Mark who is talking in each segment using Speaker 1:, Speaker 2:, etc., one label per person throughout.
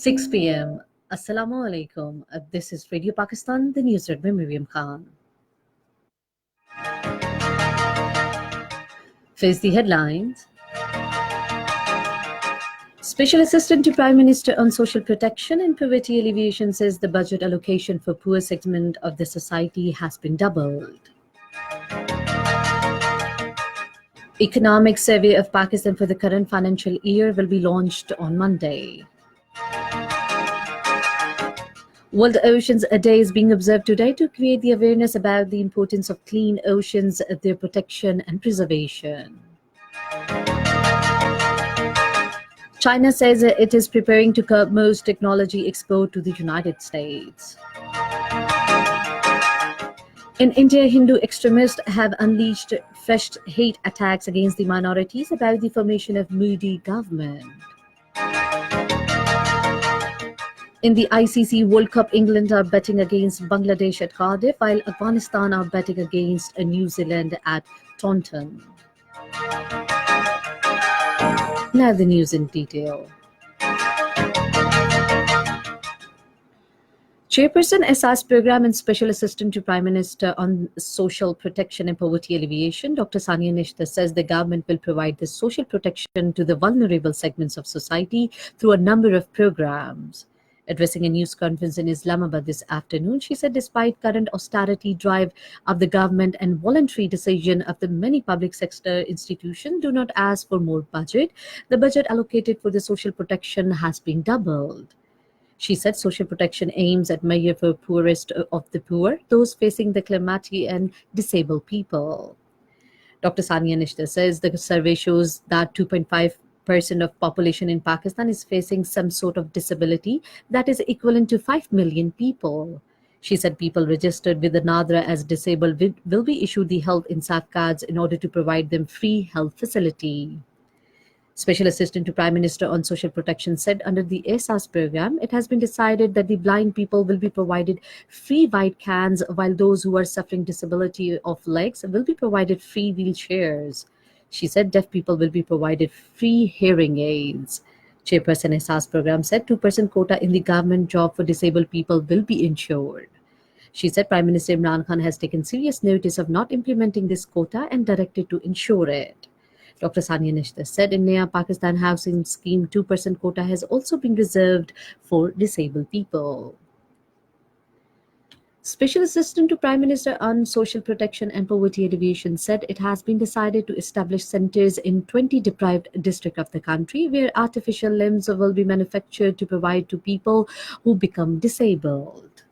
Speaker 1: 6 p.m. Assalamu alaikum. This is Radio Pakistan, the news read by Miriam Khan. Face the headlines. Special Assistant to Prime Minister on Social Protection and Poverty Alleviation says the budget allocation for poor segment of the society has been doubled. Economic survey of Pakistan for the current financial year will be launched on Monday. World Oceans Day is being observed today to create the awareness about the importance of clean oceans, their protection and preservation. China says it is preparing to curb most technology export to the United States. In India, Hindu extremists have unleashed fresh hate attacks against the minorities about the formation of Modi government. In the ICC World Cup, England are betting against Bangladesh at Cardiff, while Afghanistan are betting against New Zealand at Taunton. Now the news in detail. Chairperson SR's Program and Special Assistant to Prime Minister on Social Protection and Poverty Alleviation, Dr. Sania Nishtar, says the government will provide this social protection to the vulnerable segments of society through a number of programs. Addressing a news conference in Islamabad this afternoon, she said despite current austerity drive of the government and voluntary decision of the many public sector institutions do not ask for more budget, the budget allocated for the social protection has been doubled. She said social protection aims at measure for poorest of the poor, those facing the calamity and disabled people. Dr. Sania Nishtar says the survey shows that 2.5% of population in Pakistan is facing some sort of disability that is equivalent to 5 million people. She said people registered with the NADRA as disabled will be issued the health insaf cards in order to provide them free health facility. Special Assistant to Prime Minister on Social Protection said under the SR's program, it has been decided that the blind people will be provided free white cans, while those who are suffering disability of legs will be provided free wheelchairs. She said deaf people will be provided free hearing aids. Chairperson SR's program said 2% quota in the government job for disabled people will be ensured. She said Prime Minister Imran Khan has taken serious notice of not implementing this quota and directed to ensure it. Dr. Sania Nishtar said in Naya Pakistan Housing Scheme, 2% quota has also been reserved for disabled people. Special Assistant to Prime Minister on Social Protection and Poverty Alleviation said it has been decided to establish centers in 20 deprived districts of the country where artificial limbs will be manufactured to provide to people who become disabled.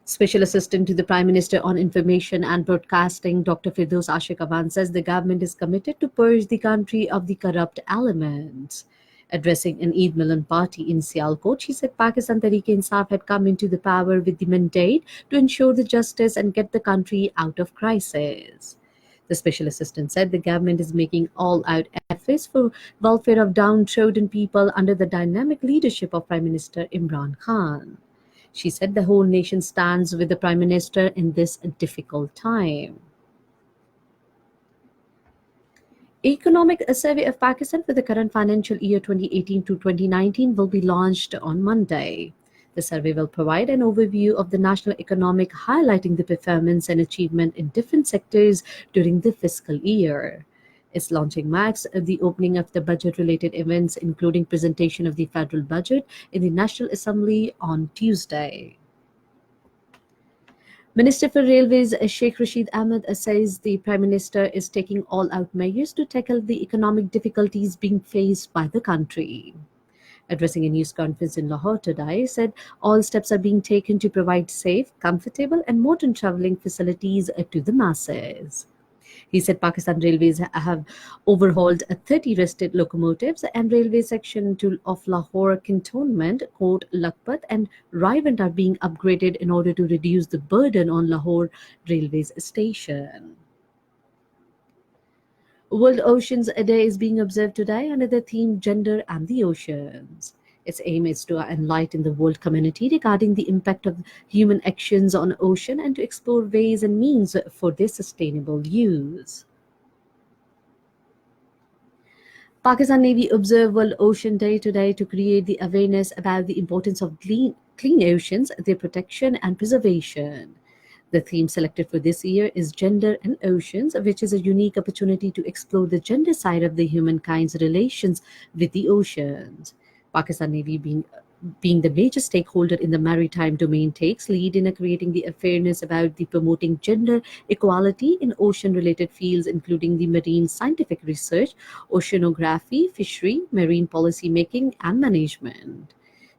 Speaker 1: Special Assistant to the Prime Minister on Information and Broadcasting, Dr. Firdaus Ashik Awan, says the government is committed to purge the country of the corrupt elements. Addressing an Eid Milan party in Sialkot, she said Pakistan Tehreek-e-Insaf had come into the power with the mandate to ensure the justice and get the country out of crisis. The Special Assistant said the government is making all-out efforts for welfare of downtrodden people under the dynamic leadership of Prime Minister Imran Khan. She said the whole nation stands with the Prime Minister in this difficult time. Economic Survey of Pakistan for the current financial year 2018 to 2019 will be launched on Monday. The survey will provide an overview of the national economic, highlighting the performance and achievement in different sectors during the fiscal year. Its launching marks the opening of the budget-related events, including presentation of the federal budget in the National Assembly on Tuesday. Minister for Railways Sheikh Rashid Ahmed says the Prime Minister is taking all-out measures to tackle the economic difficulties being faced by the country. Addressing a news conference in Lahore today, he said all steps are being taken to provide safe, comfortable and modern travelling facilities to the masses. He said Pakistan Railways have overhauled 30 rusted locomotives and railway section of Lahore Cantonment, Kot Lakhpat and Raiwand are being upgraded in order to reduce the burden on Lahore Railways Station. World Oceans Day is being observed today under the theme Gender and the Oceans. Its aim is to enlighten the world community regarding the impact of human actions on ocean and to explore ways and means for their sustainable use. Pakistan Navy observed World Ocean Day today to create the awareness about the importance of clean oceans, their protection and preservation. The theme selected for this year is Gender and Oceans, which is a unique opportunity to explore the gender side of the humankind's relations with the oceans. Pakistan Navy being the major stakeholder in the maritime domain takes lead in creating the awareness about the promoting gender equality in ocean related fields including the marine scientific research, oceanography, fishery, marine policy making and management.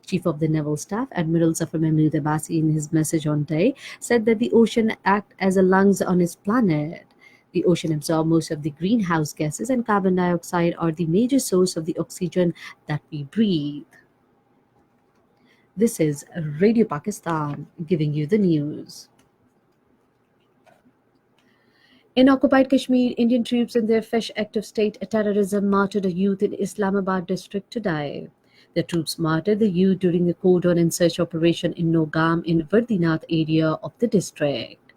Speaker 1: Chief of the Naval Staff, Admiral Zafar Mahmood Abbasi, in his message on day, said that the ocean act as a lungs on its planet. The ocean absorbs most of the greenhouse gases, and carbon dioxide are the major source of the oxygen that we breathe. This is Radio Pakistan giving you the news. In occupied Kashmir, Indian troops in their fresh act of state terrorism martyred a youth in Islamabad district today. The troops martyred the youth during a cordon and search operation in Nogam in Vardinath area of the district.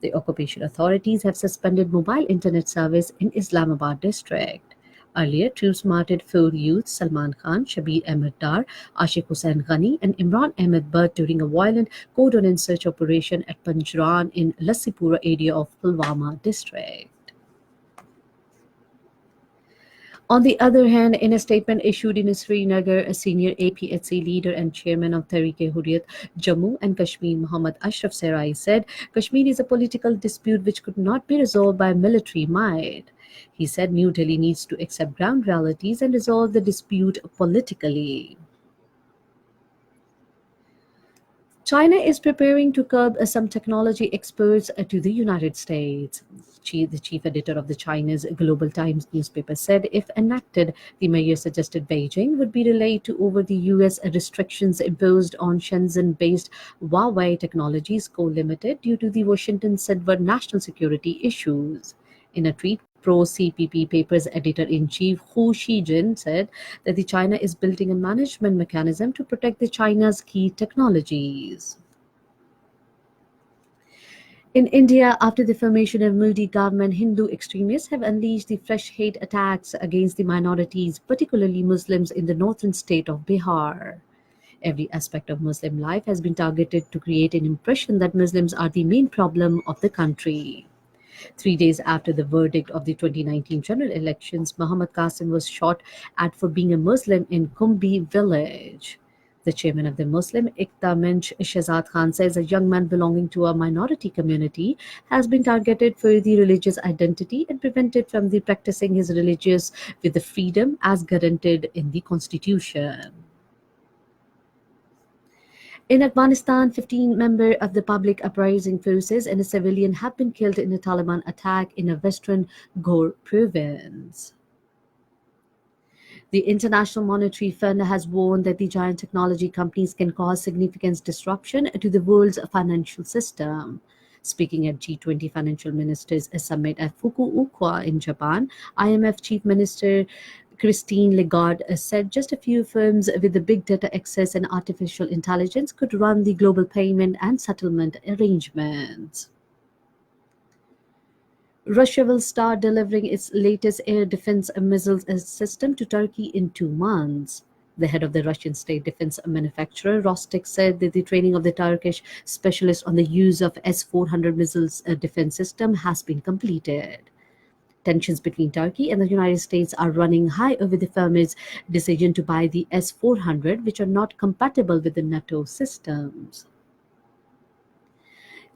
Speaker 1: The occupation authorities have suspended mobile internet service in Islamabad district. Earlier, troops martyred four youths, Salman Khan, Shabir Ahmed Dar, Ashik Hussain Ghani, and Imran Ahmed Butt during a violent cordon and search operation at Panjran in Lassipura area of Pulwama district. On the other hand, in a statement issued in Srinagar, a senior APHC leader and chairman of Tehreek-e-Hurriyat Jammu and Kashmir, Muhammad Ashraf Sarai, said Kashmir is a political dispute which could not be resolved by military might. He said New Delhi needs to accept ground realities and resolve the dispute politically. China is preparing to curb some technology exports to the United States. The chief editor of the China's Global Times newspaper said if enacted, the measure suggested Beijing would be relayed to over the U.S. restrictions imposed on Shenzhen-based Huawei Technologies Co. Limited due to the Washington said were national security issues. In a tweet, pro-CPP paper's editor-in-chief Hu Shijin said that the China is building a management mechanism to protect the China's key technologies. In India, after the formation of Modi government, Hindu extremists have unleashed the fresh hate attacks against the minorities, particularly Muslims in the northern state of Bihar. Every aspect of Muslim life has been targeted to create an impression that Muslims are the main problem of the country. 3 days after the verdict of the 2019 general elections, Muhammad Qasim was shot at for being a Muslim in Kumbi village. The chairman of the Muslim Iqta Mensch, Shahzad Khan, says a young man belonging to a minority community has been targeted for the religious identity and prevented from the practicing his religious with the freedom as guaranteed in the constitution. In Afghanistan, 15 members of the public uprising forces and a civilian have been killed in a Taliban attack in a western Ghor province. The International Monetary Fund has warned that the giant technology companies can cause significant disruption to the world's financial system. Speaking at G20 Financial Ministers Summit at Fukuoka in Japan, IMF Chief Minister Christine Lagarde said just a few firms with the big data access and artificial intelligence could run the global payment and settlement arrangements. Russia will start delivering its latest air defense missiles system to Turkey in 2 months. The head of the Russian state defense manufacturer Rostec said that the training of the Turkish specialists on the use of S-400 missiles defense system has been completed. Tensions between Turkey and the United States are running high over the firm's decision to buy the S-400, which are not compatible with the NATO systems.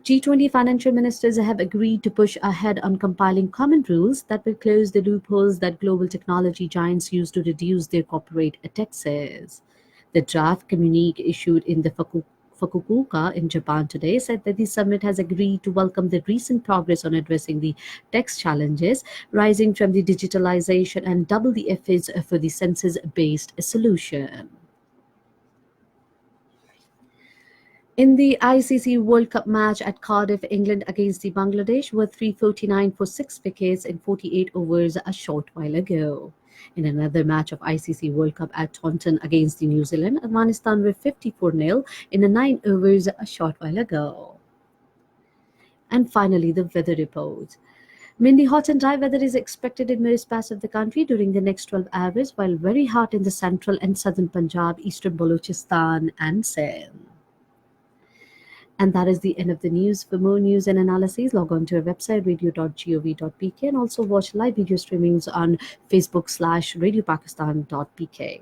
Speaker 1: G20 financial ministers have agreed to push ahead on compiling common rules that will close the loopholes that global technology giants use to reduce their corporate taxes. The draft communique issued in the Fukuoka in Japan today said that the summit has agreed to welcome the recent progress on addressing the tax challenges rising from the digitalization and double the efforts for the census-based solution. In the ICC World Cup match at Cardiff, England against the Bangladesh were 349 for 6 wickets in 48 overs a short while ago. In another match of ICC World Cup at Taunton against the New Zealand, Afghanistan were 54-0 in a 9 overs a short while ago. And finally, the weather report. Mainly hot and dry weather is expected in most parts of the country during the next 12 hours, while very hot in the central and southern Punjab, eastern Balochistan, and Sindh. And that is the end of the news. For more news and analyses, log on to our website radio.gov.pk and also watch live video streamings on Facebook/radiopakistan.pk.